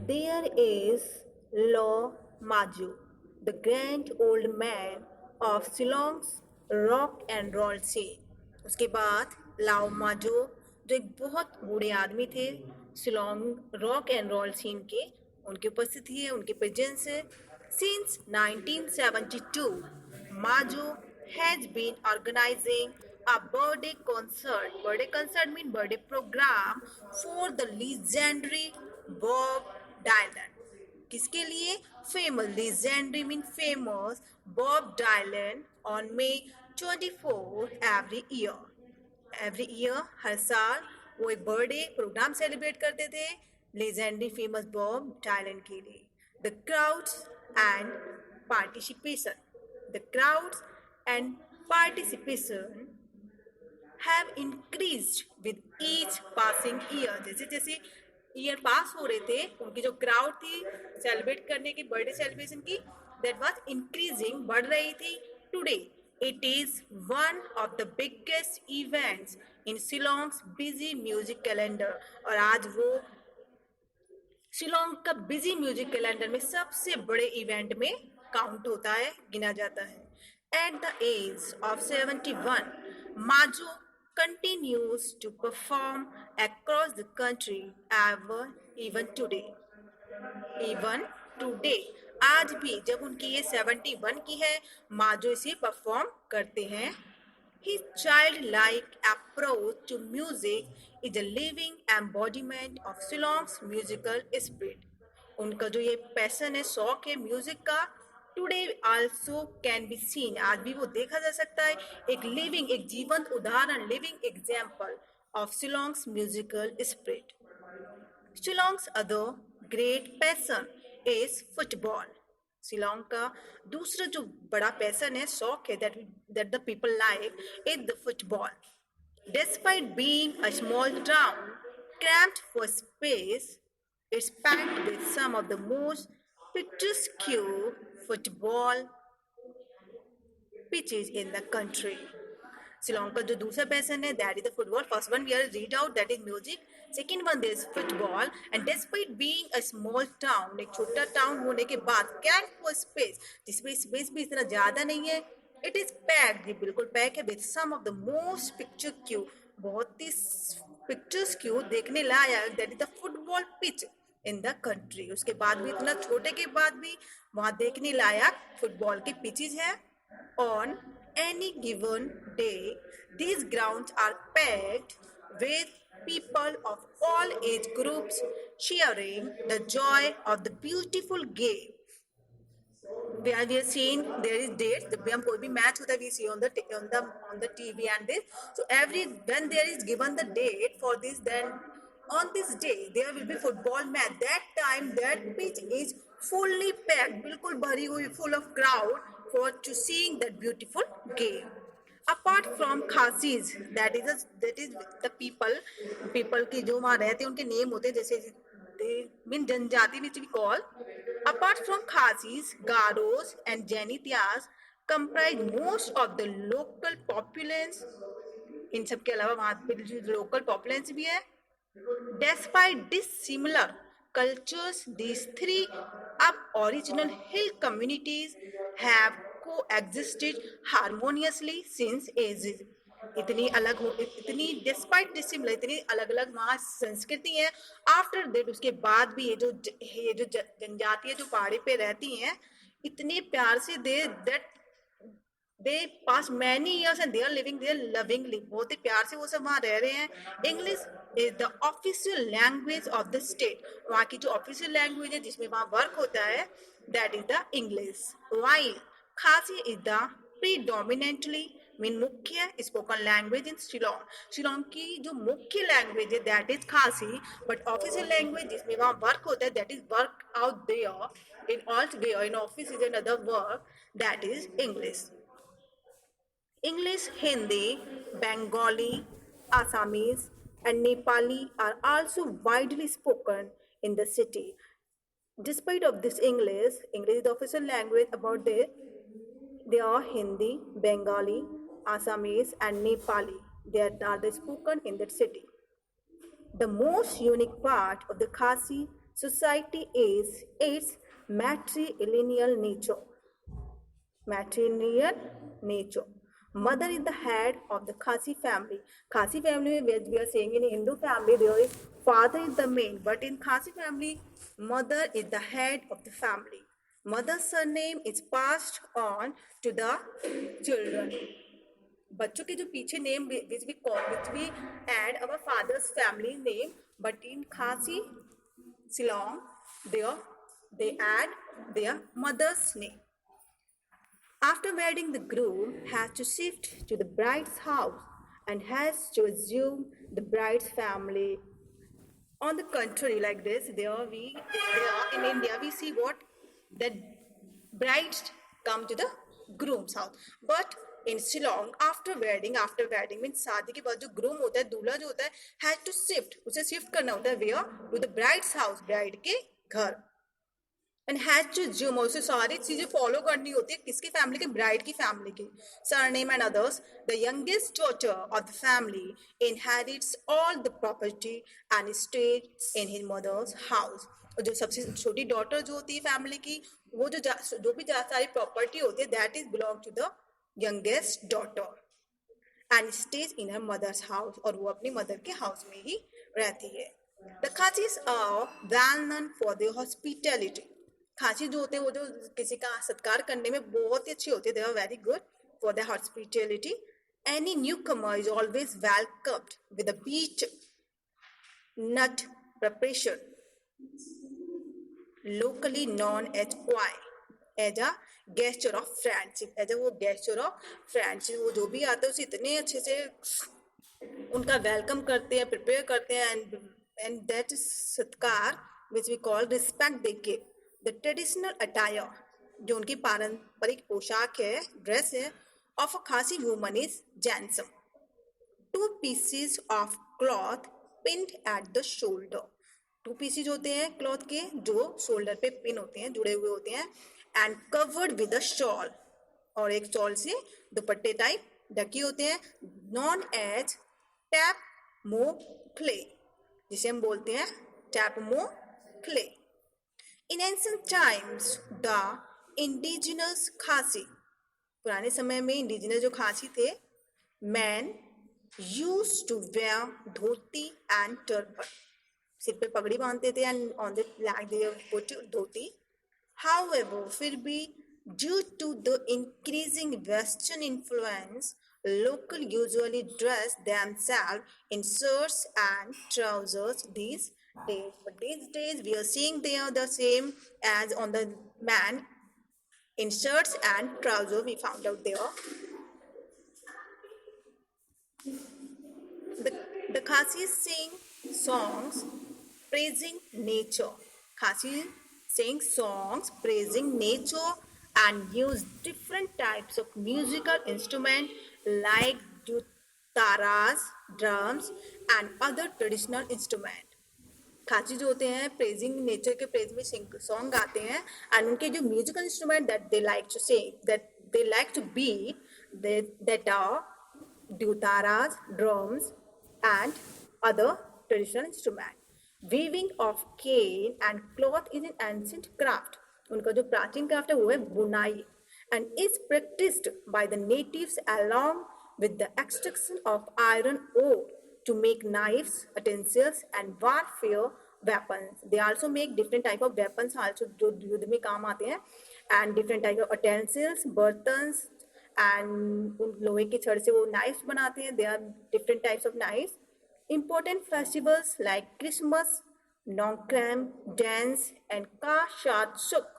There is Law Maju, the grand old man of Shillong's rock and roll scene. उसके बाद लाओ माजो, जो एक बहुत बूढ़े आदमी थे Shillong rock and roll scene के, उनकी उपस्थिति है, उनकी प्रेजेंस है. Since 1972, Majo has been organizing a birthday concert. Birthday concert means birthday program for the legendary Bob Dylan. किसके लिए? Famous legendary mean famous Bob Dylan on May 24 every year हर साल वो एक बर्थडे प्रोग्राम सेलिब्रेट करते थे legendary famous Bob Dylan के लिए. The crowds and participation the crowds and participation have increased with each passing year. जैसे जैसे ईयर पास हो रहे थे उनकी जो क्राउड थी सेलिब्रेट करने की बर्थडे सेलिब्रेशन की, दैट वाज इंक्रीजिंग, बढ़ रही थी. Today it is one of the biggest events in Shillong's busy music calendar. और आज वो शिलोंग का बिजी म्यूजिक कैलेंडर में सबसे बड़े इवेंट में काउंट होता है, गिना जाता है. At the age of 71, Majo continues to perform across the country even today. Even today, आज भी जब उनकी ये 71 की है, माजो इसे परफॉर्म करते हैं. His childlike approach to music is a living embodiment of Shillong's musical spirit. उनका जो ये पैशन है, शौक है म्यूजिक का, today also can be seen, आज भी वो देखा जा सकता है, एक लिविंग, एक जीवंत उदाहरण, living example of Shillong's musical spirit. Shillong's other great passion is football. Shillong का दूसरा जो बड़ा पैशन है, शौक है, that the people like is the football. Despite being a small town, cramped for space, it's packed with some of the most picturesque football pitches in the country. Shillong का जो दूसरा पैशन है, that is the football. First one we are read out, that is music. Second one there is football. And despite being a small town, एक छोटा town होने के बाद, can for space, जिसमें स्पेस भी इतना ज़्यादा नहीं है, इट इज पैक्ड, ये बिल्कुल पैक है, with some of the most picturesque, बहुत ही पिक्चर्स क्यू, देखने लायक, that is the football pitch in the country. उसके बाद भी, इतना छोटे के बाद भी वहाँ देखने लायक फुटबॉल के पिचेज हैं. On any given day, these grounds are packed with people of all age groups sharing the joy of the beautiful game. Where we are seeing there is dates. जब भी हम कोई भी मैच होता है, we see on the TV and this. So when there is given the date for this, then on this day there will be football match. That time that pitch is fully packed, बिल्कुल भरी हुई, full of crowd for to seeing that beautiful game. Apart from Khasis, that is the people की जो वहाँ रहते हैं उनके name होते हैं, जैसे they mean जनजाति which we call. Apart from Khasis, Garos and Janitias comprise most of the local populace. इन सब के अलावा वहाँ पे जो लोकल पॉपुलेंस भी है. Despite dissimilar cultures, these three aboriginal hill communities have coexisted harmoniously since ages. इतनी डिस्पाइट डिसिमिलर, इतनी अलग अलग वहाँ संस्कृति है. आफ्टर दैट, उसके बाद भी ये जो जनजाति है जो पहाड़ी पे रहती हैं, इतने प्यार से they pass many years and they are living there lovingly. बहुत ही प्यार से वो सब वहाँ रह रहे हैं. English is the official language of the state. वहाँ की जो ऑफिशियल लैंग्वेज है जिसमें वहाँ वर्क होता है, that is the English. While Khasi is the predominantly mean मुख्य spoken language in Shillong. Shillong की जो मुख्य लैंग्वेज है that is Khasi, but official language जिसमें वहाँ वर्क होता है that is work out there in all where in office is another work, that is English. English, Hindi, Bengali, Assamese, and Nepali are also widely spoken in the city. Despite of this English is the official language about this. There are Hindi, Bengali, Assamese, and Nepali that are spoken in that city. The most unique part of the Khasi Society is its matrilineal nature. Matrilineal nature. Mother is the head of the Khasi family. Khasi family, we are saying in Hindu family, there is father is the main, but in Khasi family, mother is the head of the family. Mother's surname is passed on to the children. बच्चों के जो पीछे name which we add our father's family name, but in Khasi, Shillong, there they add their mother's name. After wedding, the groom has to shift to the bride's house and has to assume the bride's family. On the contrary, like this, there in India we see what that brides come to the groom's house. But in Shillong, after wedding means शादी के बाद जो groom होता है, दूल्हा जो होता है, has to shift, उसे shift करना होता है where to the bride's house, bride के घर. एंड हैज टू ज्यूम और उसे सारी चीजें फॉलो करनी होती है किसकी फैमिली की ब्राइड की फैमिली की surname and others the youngest daughter of the family inherits all the property and stays in his mother's house और जो सबसे छोटी डॉटर जो होती है फैमिली की वो जो भी सारी प्रॉपर्टी होती है that is belong to the youngest daughter and stays in her mother's house और वो अपनी मदर के हाउस में ही रहती है the Khasis are well known for their hospitality Khasi जो होते हैं वो जो किसी का सत्कार करने में बहुत ही अच्छी होती है they are very good for the hospitality any newcomer is always welcomed with a betel nut preparation locally known as kwai as a gesture of friendship as a वो gesture of friendship वो जो भी आता है उसे इतने अच्छे से उनका वेलकम करते हैं प्रिपेयर करते हैं एंड दैट इज सत्कार which we call respect they give the traditional attire जो उनकी पारंपरिक पोशाक है ड्रेस है ऑफ अ खासी woman is जैनसम 2 pieces of cloth pinned at the shoulder 2 pieces होते हैं क्लॉथ के जो शोल्डर पे पिन होते हैं जुड़े हुए होते हैं and covered with a shawl और एक शॉल से दुपट्टे टाइप ढके होते हैं नॉन एज टैप मो क्ले जिसे हम बोलते हैं टैप मो clay in ancient times the indigenous खासी पुराने समय में इंडिजिनस जो खासी थे man used to wear dhoti and turban सिर पे पगड़ी बांधते थे and on the leg they put dhoti however फिर भी due to the increasing western influence local usually dress themselves in shirts and trousers these days but these days we are seeing they are the same as on the man in shirts and trousers we found out there The Khasis sing songs praising nature. Khasis sing songs praising nature and use different types of musical instruments like dutaras, drums, and other traditional instruments. Khachi जो होते हैं praising nature के praise में song गाते हैं and उनके जो musical instrument that they like to sing that they like to beat that are dutaras, drums, and other traditional instruments. Weaving of cane and cloth is an ancient craft. उनका जो प्राचीन craft है वो है बुनाई and is practiced by the natives along with the extraction of iron ore to make knives, utensils, and warfare weapons. They also make different type of weapons also जो युद्ध में काम आते हैं and different type of utensils, बर्तन्स and उन लोहे की छड़ से वो knives बनाते हैं. There are different types of knives. Important festivals like Christmas, Nongkrem, dance, and Kashatsuk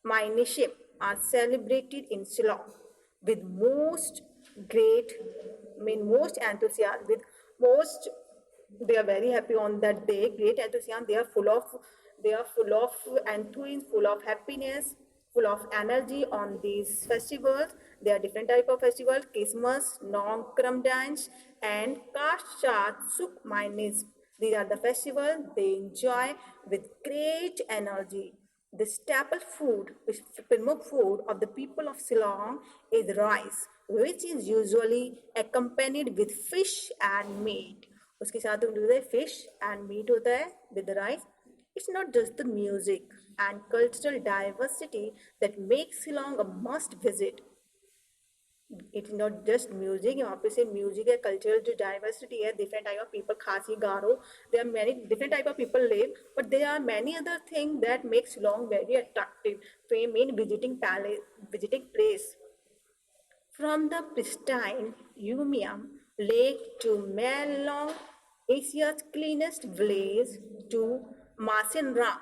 Mainiship are celebrated in Shillong with most enthusiasm. With most, they are very happy on that day. Great enthusiasm. They are full of enthusiasm, full of happiness, full of energy on these festivals. There are different type of festivals: Christmas, Nongkrem dance, and Kashatsuk Mainis. These are the festivals they enjoy with great energy. The staple food, which pramukh food of the people of Shillong is rice, which is usually accompanied with fish and meat. उसके साथ उनके fish and meet होता है with rice It's not just the music and cultural diversity that makes Shillong a must visit. It's not just music. यहाँ पे से music है, cultural जो diversity है, different type of people, Khasi, Garo, there are many different type of people live, but there are many other things that makes Shillong very attractive to a main visiting place. From the pristine Umiam Lake to Melong, Asia's cleanest village, to Masinram,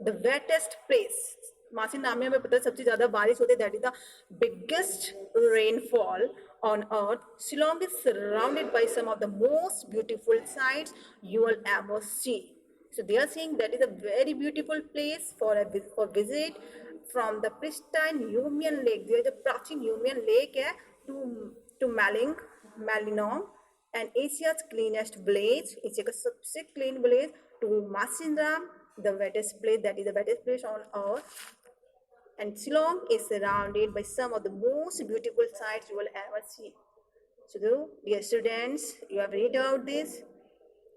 the wettest place. मासिन नाम में हमें पता है सबसे ज्यादा बारिश होती है, that is the biggest rainfall on earth. Shillong is surrounded by some of the most beautiful sights you will ever see. So they are saying that is a very beautiful place for visit. From the pristine Umian Lake, there is a प्राचीन Umian Lake है, to Malinong, and Asia's cleanest village, Asia का सबसे clean village, to Masinram, the wettest place, that is the wettest place on earth. And Shillong is surrounded by some of the most beautiful sights you will ever see. So, dear students, you have read out this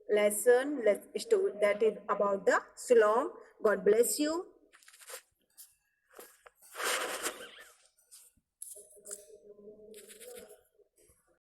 lesson that is about the Shillong. God bless you.